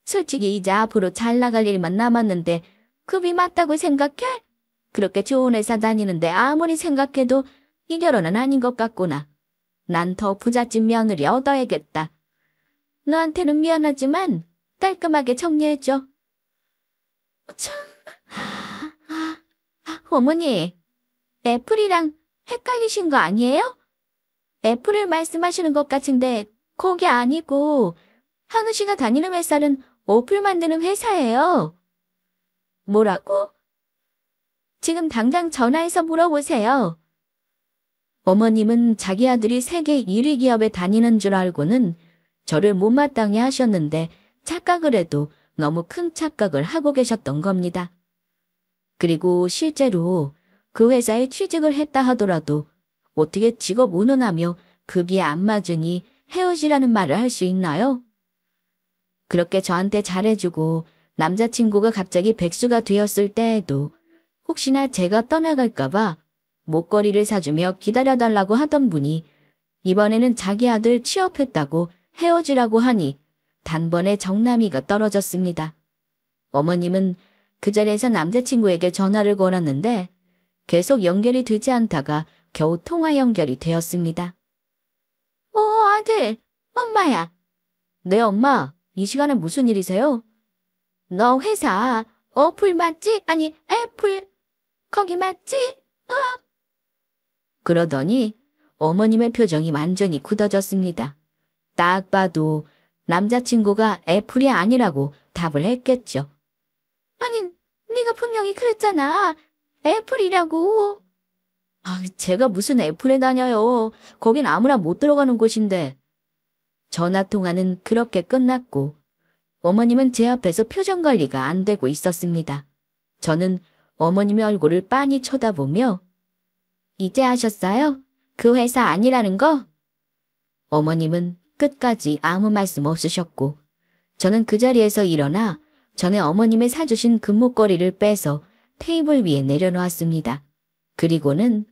솔직히 이제 앞으로 잘 나갈 일만 남았는데 급이 맞다고 생각해? 그렇게 좋은 회사 다니는데 아무리 생각해도 이 결혼은 아닌 것 같구나. 난 더 부잣집 며느리 얻어야겠다. 너한테는 미안하지만 깔끔하게 정리해줘. 참... 어머니, 애플이랑 헷갈리신 거 아니에요? 애플을 말씀하시는 것 같은데 그게 아니고 현우 씨가 다니는 회사는 어플 만드는 회사예요. 뭐라고? 지금 당장 전화해서 물어보세요. 어머님은 자기 아들이 세계 1위 기업에 다니는 줄 알고는 저를 못마땅해 하셨는데 착각을 해도 너무 큰 착각을 하고 계셨던 겁니다. 그리고 실제로 그 회사에 취직을 했다 하더라도 어떻게 직업 운운하며 급이 안 맞으니 헤어지라는 말을 할 수 있나요? 그렇게 저한테 잘해주고 남자친구가 갑자기 백수가 되었을 때에도 혹시나 제가 떠나갈까봐 목걸이를 사주며 기다려달라고 하던 분이 이번에는 자기 아들 취업했다고 헤어지라고 하니 단번에 정남이가 떨어졌습니다. 어머님은 그 자리에서 남자친구에게 전화를 걸었는데 계속 연결이 되지 않다가 겨우 통화 연결이 되었습니다. 아들, 엄마야. 네, 엄마. 이 시간에 무슨 일이세요? 너 회사 어플 맞지? 아니, 애플. 거기 맞지? 그러더니 어머님의 표정이 완전히 굳어졌습니다. 딱 봐도 남자친구가 애플이 아니라고 답을 했겠죠. 아니, 네가 분명히 그랬잖아. 애플이라고. 제가 무슨 애플에 다녀요. 거긴 아무나 못 들어가는 곳인데. 전화통화는 그렇게 끝났고 어머님은 제 앞에서 표정 관리가 안 되고 있었습니다. 저는 어머님의 얼굴을 빤히 쳐다보며 이제 아셨어요? 그 회사 아니라는 거? 어머님은 끝까지 아무 말씀 없으셨고 저는 그 자리에서 일어나 전에 어머님이 사주신 금목걸이를 빼서 테이블 위에 내려놓았습니다. 그리고는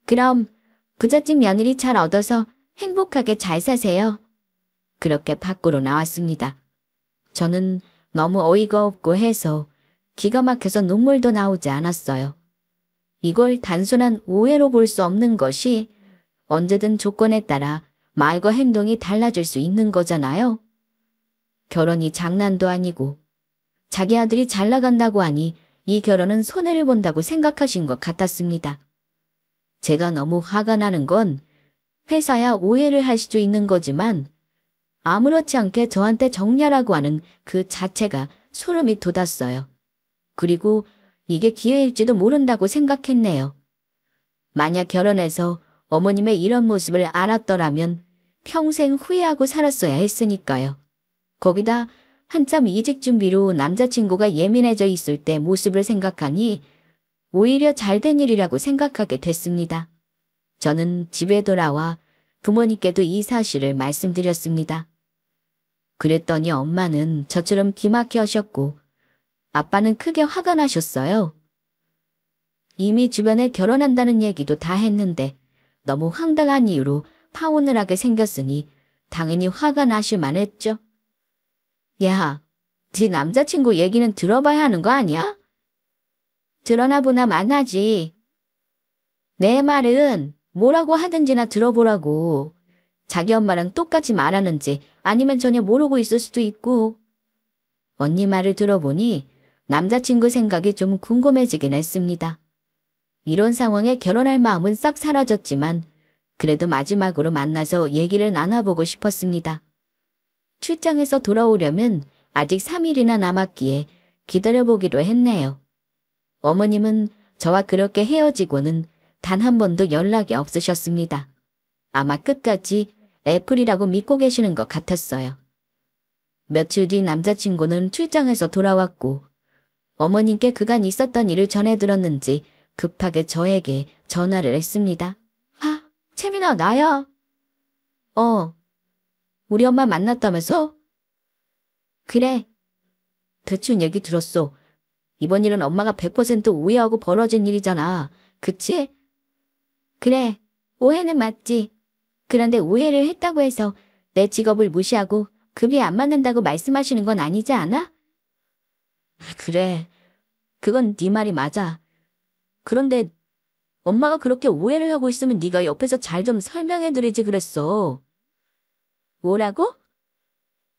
그럼 부잣집 며느리 잘 얻어서 행복하게 잘 사세요. 그렇게 밖으로 나왔습니다. 저는 너무 어이가 없고 해서 기가 막혀서 눈물도 나오지 않았어요. 이걸 단순한 오해로 볼 수 없는 것이 언제든 조건에 따라 말과 행동이 달라질 수 있는 거잖아요. 결혼이 장난도 아니고 자기 아들이 잘 나간다고 하니 이 결혼은 손해를 본다고 생각하신 것 같았습니다. 제가 너무 화가 나는 건 회사야 오해를 할 수도 있는 거지만 아무렇지 않게 저한테 정리하라고 하는 그 자체가 소름이 돋았어요. 그리고 이게 기회일지도 모른다고 생각했네요. 만약 결혼해서 어머님의 이런 모습을 알았더라면 평생 후회하고 살았어야 했으니까요. 거기다 한참 이직 준비로 남자친구가 예민해져 있을 때 모습을 생각하니 오히려 잘된 일이라고 생각하게 됐습니다. 저는 집에 돌아와 부모님께도 이 사실을 말씀드렸습니다. 그랬더니 엄마는 저처럼 기막혀 하셨고 아빠는 크게 화가 나셨어요. 이미 주변에 결혼한다는 얘기도 다 했는데 너무 황당한 이유로 파혼을 하게 생겼으니 당연히 화가 나실 만했죠. 야, 네 남자친구 얘기는 들어봐야 하는 거 아니야? 들어나 보나 만하지. 내 말은 뭐라고 하든지나 들어보라고. 자기 엄마랑 똑같이 말하는지 아니면 전혀 모르고 있을 수도 있고. 언니 말을 들어보니 남자친구 생각이 좀 궁금해지긴 했습니다. 이런 상황에 결혼할 마음은 싹 사라졌지만 그래도 마지막으로 만나서 얘기를 나눠보고 싶었습니다. 출장에서 돌아오려면 아직 3일이나 남았기에 기다려보기로 했네요. 어머님은 저와 그렇게 헤어지고는 단 한 번도 연락이 없으셨습니다. 아마 끝까지 애플이라고 믿고 계시는 것 같았어요. 며칠 뒤 남자친구는 출장에서 돌아왔고 어머님께 그간 있었던 일을 전해 들었는지 급하게 저에게 전화를 했습니다. 아, 채민아, 나야. 우리 엄마 만났다면서? 그래. 대충 얘기 들었어. 이번 일은 엄마가 100% 오해하고 벌어진 일이잖아. 그치? 그래. 오해는 맞지. 그런데 오해를 했다고 해서 내 직업을 무시하고 급이 안 맞는다고 말씀하시는 건 아니지 않아? 그래. 그건 네 말이 맞아. 그런데 엄마가 그렇게 오해를 하고 있으면 네가 옆에서 잘 좀 설명해드리지 그랬어. 뭐라고?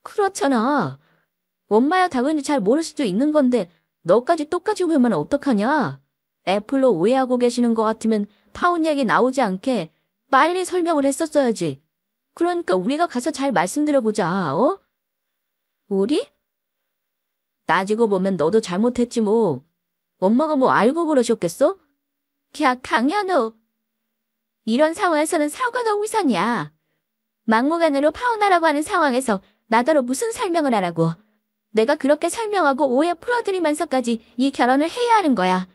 그렇잖아. 엄마야 당연히 잘 모를 수도 있는 건데 너까지 똑같이 오해면 어떡하냐? 애플로 오해하고 계시는 것 같으면 파혼 얘기 나오지 않게 빨리 설명을 했었어야지. 그러니까 우리가 가서 잘 말씀드려보자, 어? 우리? 따지고 보면 너도 잘못했지 뭐. 엄마가 뭐 알고 그러셨겠어? 야, 강현우. 이런 상황에서는 사과가 우선이야. 막무가내로 파혼하라고 하는 상황에서 나더러 무슨 설명을 하라고. 내가 그렇게 설명하고 오해 풀어드리면서까지 이 결혼을 해야 하는 거야.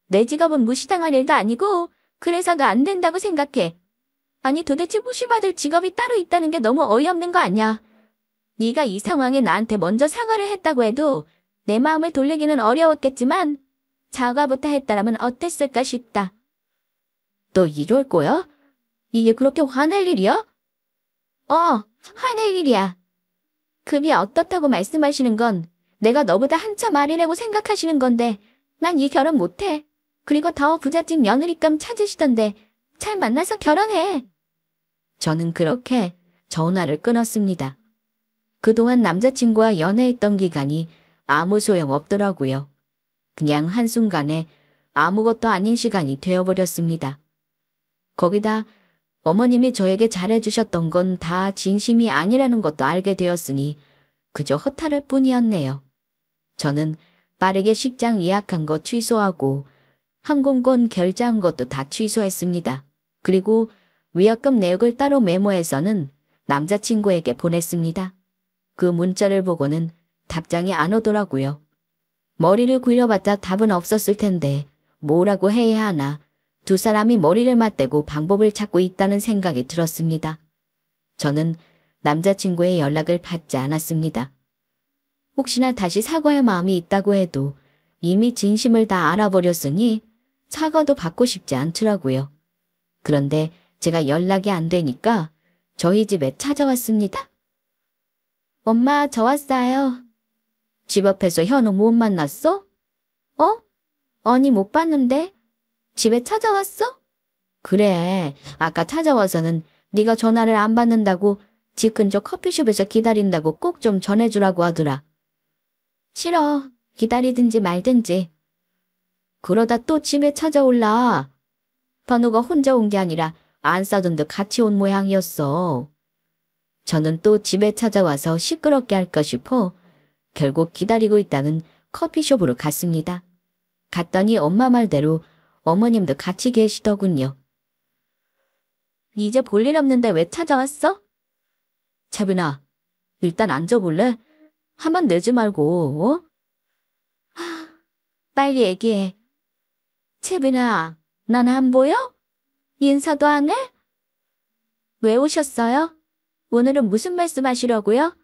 내 직업은 무시당할 일도 아니고 그래서도 안 된다고 생각해. 아니 도대체 무시받을 직업이 따로 있다는 게 너무 어이없는 거 아니야. 네가 이 상황에 나한테 먼저 사과를 했다고 해도 내 마음을 돌리기는 어려웠겠지만 사과부터 했다라면 어땠을까 싶다. 너 이럴 거야? 이게 그렇게 화낼 일이야? 화낼 일이야. 급이 어떻다고 말씀하시는 건 내가 너보다 한참 아래라고 생각하시는 건데 난 이 결혼 못해. 그리고 더 부잣집 며느리감 찾으시던데 잘 만나서 결혼해. 저는 그렇게 전화를 끊었습니다. 그동안 남자친구와 연애했던 기간이 아무 소용 없더라고요. 그냥 한순간에 아무것도 아닌 시간이 되어버렸습니다. 거기다 어머님이 저에게 잘해주셨던 건 다 진심이 아니라는 것도 알게 되었으니 그저 허탈할 뿐이었네요. 저는 빠르게 식장 예약한 거 취소하고 항공권 결제한 것도 다 취소했습니다. 그리고 위약금 내역을 따로 메모해서는 남자친구에게 보냈습니다. 그 문자를 보고는 답장이 안 오더라고요. 머리를 굴려봤자 답은 없었을 텐데 뭐라고 해야 하나. 두 사람이 머리를 맞대고 방법을 찾고 있다는 생각이 들었습니다. 저는 남자친구의 연락을 받지 않았습니다. 혹시나 다시 사과할 마음이 있다고 해도 이미 진심을 다 알아버렸으니 사과도 받고 싶지 않더라고요. 그런데 제가 연락이 안 되니까 저희 집에 찾아왔습니다. 엄마, 저 왔어요. 집 앞에서 현우 못 만났어? 아니 못 봤는데. 집에 찾아왔어? 그래, 아까 찾아와서는 네가 전화를 안 받는다고 집 근처 커피숍에서 기다린다고 꼭 좀 전해주라고 하더라. 싫어, 기다리든지 말든지. 그러다 또 집에 찾아올라. 번호가 혼자 온 게 아니라 안 싸던 듯 같이 온 모양이었어. 저는 또 집에 찾아와서 시끄럽게 할까 싶어 결국 기다리고 있다는 커피숍으로 갔습니다. 갔더니 엄마 말대로 어머님도 같이 계시더군요. 이제 볼 일 없는데 왜 찾아왔어? 채빈아, 일단 앉아볼래? 한번 내지 말고, 빨리 얘기해. 채빈아, 난 안 보여? 인사도 안 해? 왜 오셨어요? 오늘은 무슨 말씀 하시려고요?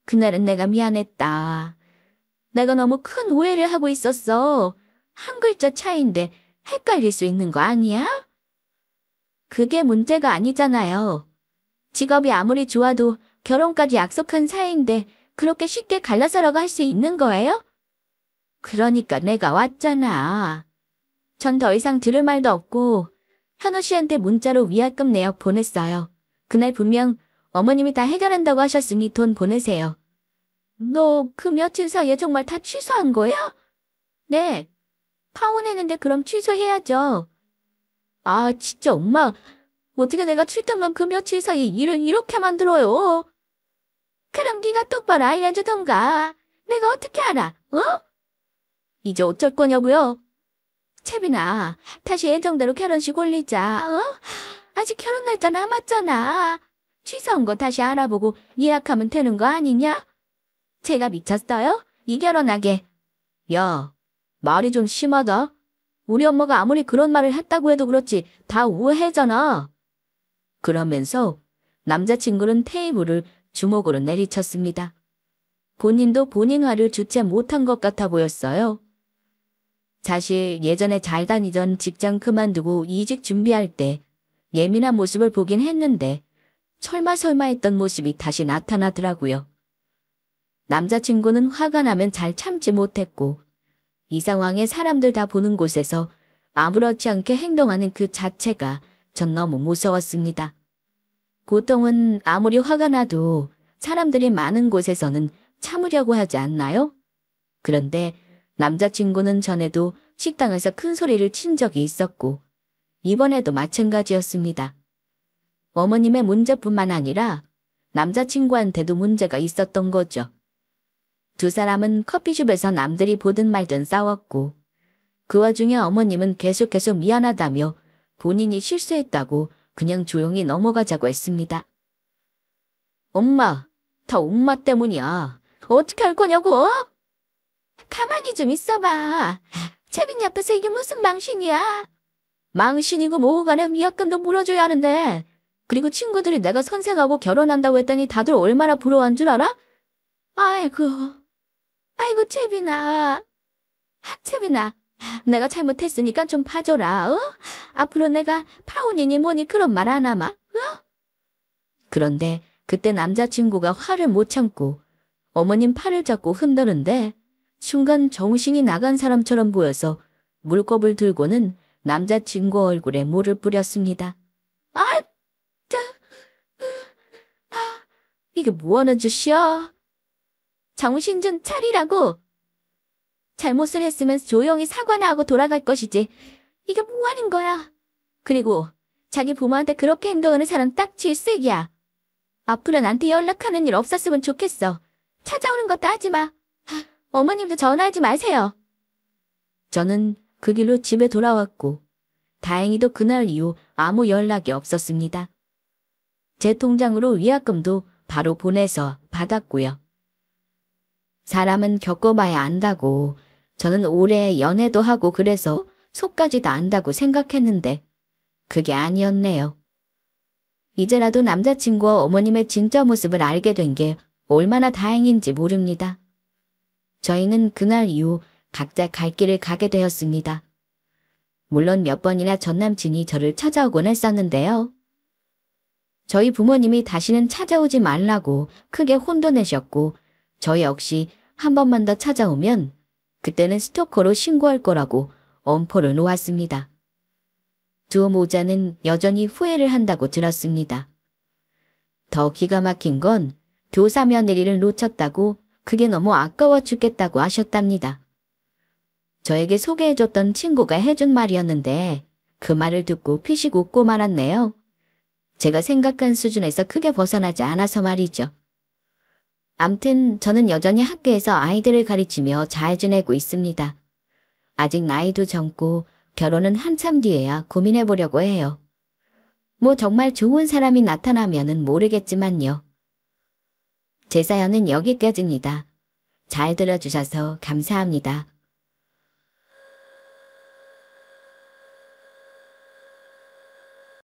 그날은 내가 미안했다. 내가 너무 큰 오해를 하고 있었어. 한 글자 차이인데 헷갈릴 수 있는 거 아니야? 그게 문제가 아니잖아요. 직업이 아무리 좋아도 결혼까지 약속한 사이인데 그렇게 쉽게 갈라서라고 할 수 있는 거예요? 그러니까 내가 왔잖아. 전 더 이상 들을 말도 없고 현우 씨한테 문자로 위약금 내역 보냈어요. 그날 분명 어머님이 다 해결한다고 하셨으니 돈 보내세요. 너 그 며칠 사이에 정말 다 취소한 거야? 네. 파혼했는데 그럼 취소해야죠. 아, 진짜 엄마. 어떻게 내가 출당한 그 며칠 사이에 일을 이렇게 만들어요? 그럼 네가 똑바로 알려주던가. 내가 어떻게 알아, 어? 이제 어쩔 거냐고요? 채빈아, 다시 예정대로 결혼식 올리자, 어? 아직 결혼 날짜 남았잖아. 취소한 거 다시 알아보고 예약하면 되는 거 아니냐? 제가 미쳤어요? 이 결혼하게. 야, 말이 좀 심하다. 우리 엄마가 아무리 그런 말을 했다고 해도 그렇지 다 오해잖아. 그러면서 남자친구는 테이블을 주먹으로 내리쳤습니다. 본인도 본인 화를 주체 못한 것 같아 보였어요. 사실 예전에 잘 다니던 직장 그만두고 이직 준비할 때 예민한 모습을 보긴 했는데 설마 했던 모습이 다시 나타나더라고요. 남자친구는 화가 나면 잘 참지 못했고 이 상황에 사람들 다 보는 곳에서 아무렇지 않게 행동하는 그 자체가 전 너무 무서웠습니다. 보통은 아무리 화가 나도 사람들이 많은 곳에서는 참으려고 하지 않나요? 그런데 남자친구는 전에도 식당에서 큰 소리를 친 적이 있었고 이번에도 마찬가지였습니다. 어머님의 문제뿐만 아니라 남자친구한테도 문제가 있었던 거죠. 두 사람은 커피숍에서 남들이 보든 말든 싸웠고 그 와중에 어머님은 계속해서 미안하다며 본인이 실수했다고 그냥 조용히 넘어가자고 했습니다. 엄마, 다 엄마 때문이야. 어떻게 할 거냐고? 가만히 좀 있어봐. 채빈이 앞에서 이게 무슨 망신이야? 망신이고 뭐고 간에 위약금도 물어줘야 하는데. 그리고 친구들이 내가 선생하고 결혼한다고 했더니 다들 얼마나 부러워한 줄 알아? 아이고 채빈아. 채빈아, 내가 잘못했으니까 좀 봐줘라. 어? 앞으로 내가 파혼이니 뭐니 그런 말 안 하마. 어? 그런데 그때 남자친구가 화를 못 참고 어머님 팔을 잡고 흔드는데 순간 정신이 나간 사람처럼 보여서 물컵을 들고는 남자친구 얼굴에 물을 뿌렸습니다. 이게 뭐하는 짓이야? 정신 좀 차리라고. 잘못을 했으면 조용히 사과나 하고 돌아갈 것이지. 이게 뭐하는 거야? 그리고 자기 부모한테 그렇게 행동하는 사람 딱 질색이야. 앞으로 나한테 연락하는 일 없었으면 좋겠어. 찾아오는 것도 하지 마. 어머님도 전화하지 마세요. 저는 그 길로 집에 돌아왔고 다행히도 그날 이후 아무 연락이 없었습니다. 제 통장으로 위약금도 바로 보내서 받았고요. 사람은 겪어봐야 안다고 저는 오래 연애도 하고 그래서 속까지 다 안다고 생각했는데 그게 아니었네요. 이제라도 남자친구와 어머님의 진짜 모습을 알게 된 게 얼마나 다행인지 모릅니다. 저희는 그날 이후 각자 갈 길을 가게 되었습니다. 물론 몇 번이나 전 남친이 저를 찾아오곤 했었는데요. 저희 부모님이 다시는 찾아오지 말라고 크게 혼도 내셨고 저 역시 한 번만 더 찾아오면 그때는 스토커로 신고할 거라고 엄포를 놓았습니다. 두 모자는 여전히 후회를 한다고 들었습니다. 더 기가 막힌 건 교사 며느리를 놓쳤다고 그게 너무 아까워 죽겠다고 하셨답니다. 저에게 소개해줬던 친구가 해준 말이었는데 그 말을 듣고 피식 웃고 말았네요. 제가 생각한 수준에서 크게 벗어나지 않아서 말이죠. 암튼 저는 여전히 학교에서 아이들을 가르치며 잘 지내고 있습니다. 아직 나이도 젊고 결혼은 한참 뒤에야 고민해보려고 해요. 뭐 정말 좋은 사람이 나타나면은 모르겠지만요. 제 사연은 여기까지입니다. 잘 들어주셔서 감사합니다.